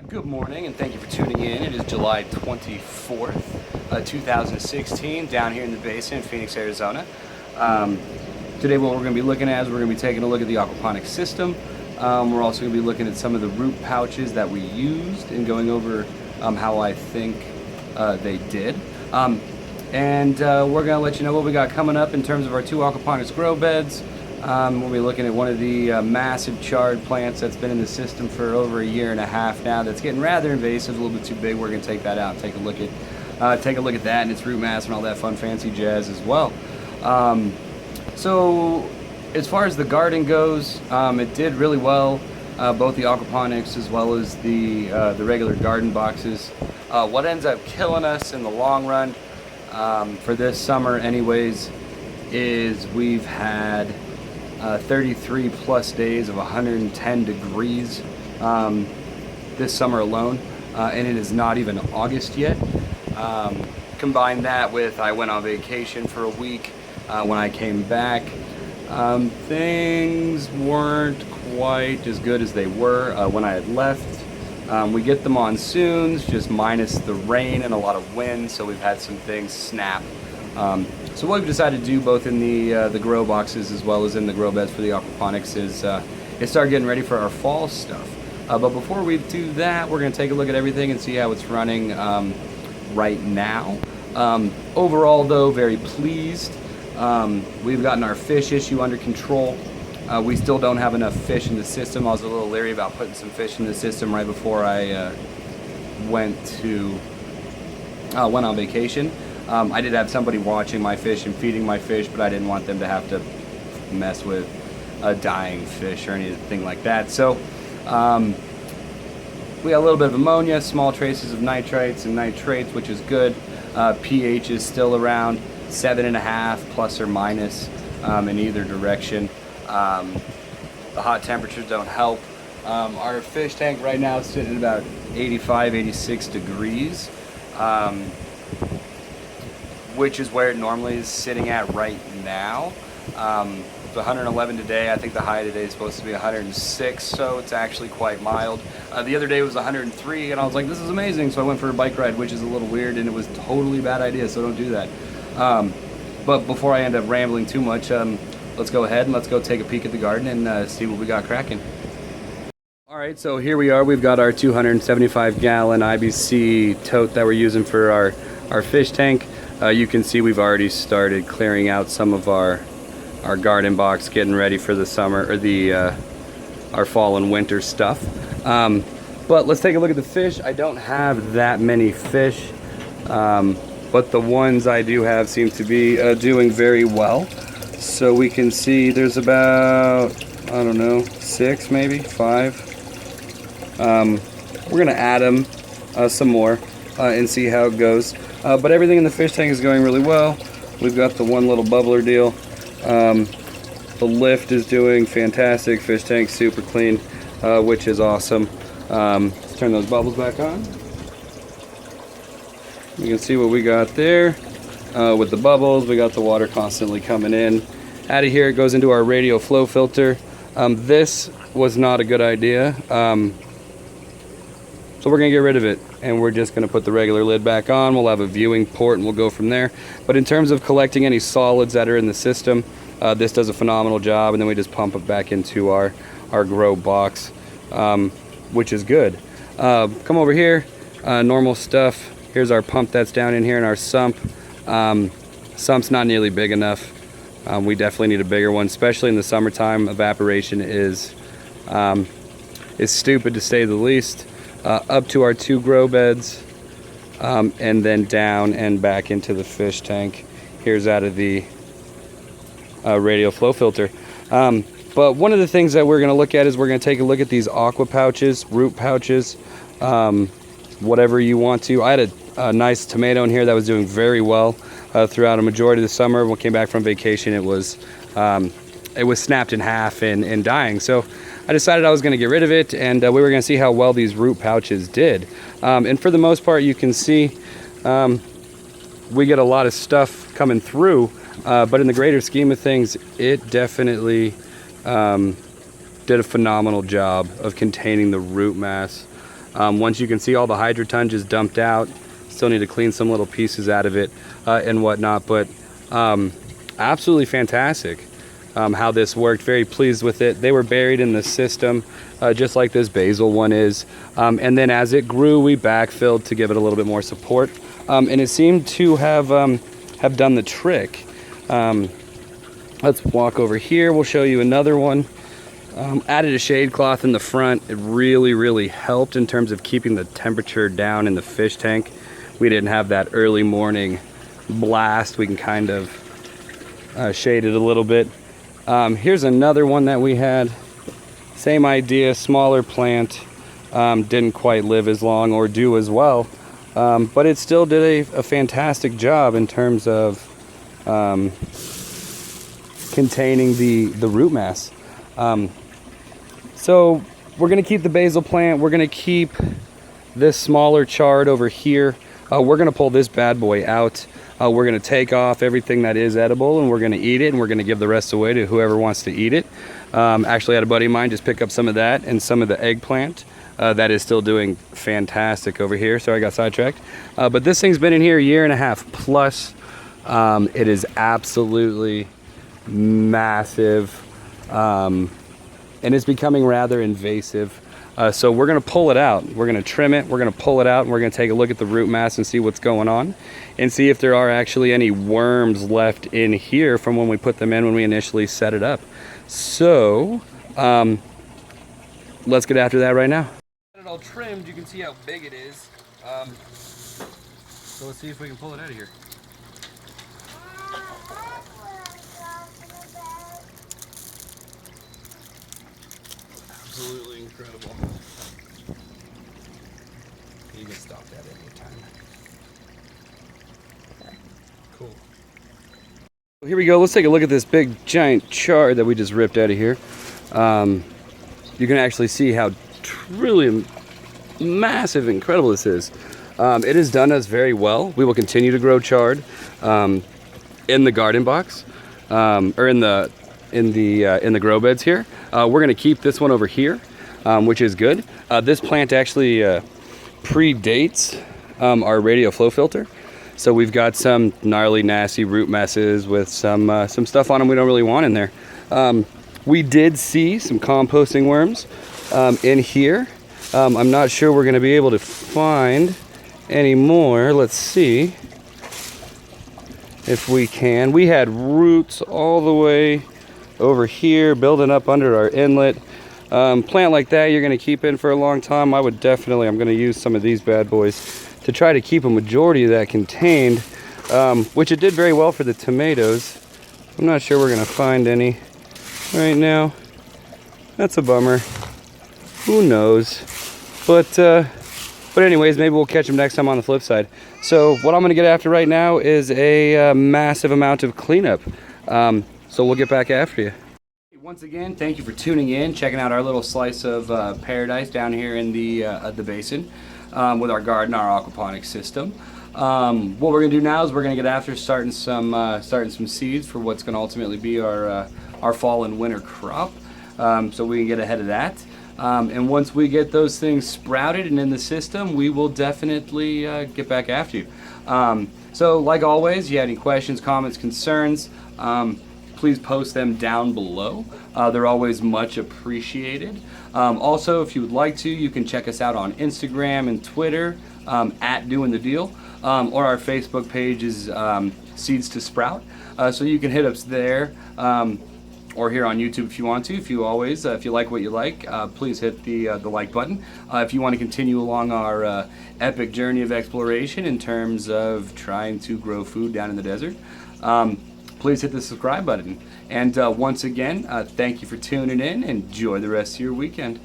Good morning and thank you for tuning in. It is July 24th, 2016, down here in the basement in Phoenix, Arizona. Today what we're going to be looking at is we're going to be taking a look at the aquaponics system. We're also going to be looking at some of the root pouches that we used and going over how I think they did. We're going to let you know what we got coming up in terms of our two aquaponics grow beds. We'll be looking at one of the massive chard plants that's been in the system for over a year and a half now. That's getting rather invasive, a little bit too big. We're going to take that out and take a look at that and its root mass and all that fun fancy jazz as well. So as far as the garden goes, it did really well, both the aquaponics as well as the regular garden boxes. What ends up killing us in the long run for this summer anyways is we've had 33 plus days of 110 degrees this summer alone, and it is not even August yet. Combine that with I went on vacation for a week. When I came back, things weren't quite as good as they were when I had left. We get the monsoons, just minus the rain and a lot of wind, so we've had some things snap. So what we've decided to do both in the grow boxes as well as in the grow beds for the aquaponics is start getting ready for our fall stuff. But before we do that, we're going to take a look at everything and see how it's running right now. Overall though, very pleased. We've gotten our fish issue under control. We still don't have enough fish in the system. I was a little leery about putting some fish in the system right before I went on vacation. I did have somebody watching my fish and feeding my fish, but I didn't want them to have to mess with a dying fish or anything like that. So we got a little bit of ammonia, small traces of nitrites and nitrates, which is good. pH is still around 7.5 plus or minus in either direction. The hot temperatures don't help. Our fish tank right now is sitting at about 85, 86 degrees. Which is where it normally is sitting at right now. It's 111 today. I think the high today is supposed to be 106, so it's actually quite mild. The other day was 103, and I was like, this is amazing, so I went for a bike ride, which is a little weird, and it was totally a bad idea, so don't do that. But before I end up rambling too much, let's go ahead and let's go take a peek at the garden and see what we got cracking. Alright, so here we are. We've got our 275-gallon IBC tote that we're using for our fish tank. You can see we've already started clearing out some of our garden box, getting ready for the summer or our fall and winter stuff. But let's take a look at the fish. I don't have that many fish, but the ones I do have seem to be doing very well. So we can see there's about, I don't know, 6 maybe 5. We're gonna add them some more and see how it goes. But everything in the fish tank is going really well. We've got the one little bubbler deal. The lift is doing fantastic. Fish tank super clean, which is awesome. Let's turn those bubbles back on. You can see what we got there. With the bubbles, we got the water constantly coming in. Out of here it goes into our radial flow filter. This was not a good idea. So we're going to get rid of it, and we're just going to put the regular lid back on. We'll have a viewing port, and we'll go from there. But in terms of collecting any solids that are in the system, this does a phenomenal job, and then we just pump it back into our grow box, which is good. Come over here, normal stuff. Here's our pump that's down in here in our sump. Sump's not nearly big enough. We definitely need a bigger one, especially in the summertime. Evaporation is stupid, to say the least. Up to our 2 grow beds, and then down and back into the fish tank. Here's out of the radial flow filter. But one of the things that we're going to look at is we're going to take a look at these aqua pouches, root pouches, whatever you want to. I had a nice tomato in here that was doing very well throughout a majority of the summer. When we came back from vacation, it was snapped in half and dying. So I decided I was going to get rid of it, and we were going to see how well these root pouches did. And for the most part, you can see we get a lot of stuff coming through, but in the greater scheme of things, it definitely did a phenomenal job of containing the root mass. Once you can see all the hydroton just dumped out, still need to clean some little pieces out of it and whatnot, but absolutely fantastic how this worked. Very pleased with it. They were buried in the system just like this basil one is, and then as it grew we backfilled to give it a little bit more support, and it seemed to have done the trick. Let's walk over here, we'll show you another one. Added a shade cloth in the front. It really helped in terms of keeping the temperature down in the fish tank. We didn't have that early morning blast. We can kind of shade it a little bit. Here's another one that we had. Same idea, smaller plant. Didn't quite live as long or do as well, but it still did a fantastic job in terms of containing the root mass. So we're going to keep the basil plant. We're going to keep this smaller chard over here. We're going to pull this bad boy out. We're going to take off everything that is edible and we're going to eat it, and we're going to give the rest away to whoever wants to eat it. Actually had a buddy of mine just pick up some of that and some of the eggplant. That is still doing fantastic over here. Sorry, I got sidetracked. But this thing's been in here a year and a half plus. It is absolutely massive. And it's becoming rather invasive. So we're going to pull it out. We're going to trim it. We're going to pull it out, and we're going to take a look at the root mass and see what's going on, and see if there are actually any worms left in here from when we put them in when we initially set it up. So let's get after that right now. Got it all trimmed. You can see how big it is. So let's see if we can pull it out of here. Absolutely incredible. You can stop that at any time. Cool. Here we go. Let's take a look at this big giant chard that we just ripped out of here. You can actually see how truly massive, incredible this is. It has done us very well. We will continue to grow chard in the garden box, or in the grow beds here. We're going to keep this one over here, which is good. This plant actually predates our radial flow filter, so we've got some gnarly, nasty root messes with some stuff on them we don't really want in there. We did see some composting worms in here. I'm not sure we're going to be able to find any more. Let's see if we can. We had roots all the way over here building up under our inlet. Plant like that you're going to keep in for a long time. I'm going to use some of these bad boys to try to keep a majority of that contained, which it did very well for the tomatoes. I'm not sure we're going to find any right now. That's a bummer. Who knows? But anyways, maybe we'll catch them next time on the flip side. So what I'm going to get after right now is a massive amount of cleanup. So we'll get back after you. Once again, thank you for tuning in, checking out our little slice of paradise down here in the basin with our garden, our aquaponics system. What we're going to do now is we're going to get after starting some seeds for what's going to ultimately be our fall and winter crop, so we can get ahead of that. And once we get those things sprouted and in the system, we will definitely get back after you. So like always, if you have any questions, comments, concerns, please post them down below. They're always much appreciated. Also, if you would like to, you can check us out on Instagram and Twitter at Doing the Deal, or our Facebook page is Seeds to Sprout. So you can hit us there, or here on YouTube if you want to. If you like what you like, please hit the like button. If you want to continue along our epic journey of exploration in terms of trying to grow food down in the desert, please hit the subscribe button. And once again, thank you for tuning in. Enjoy the rest of your weekend.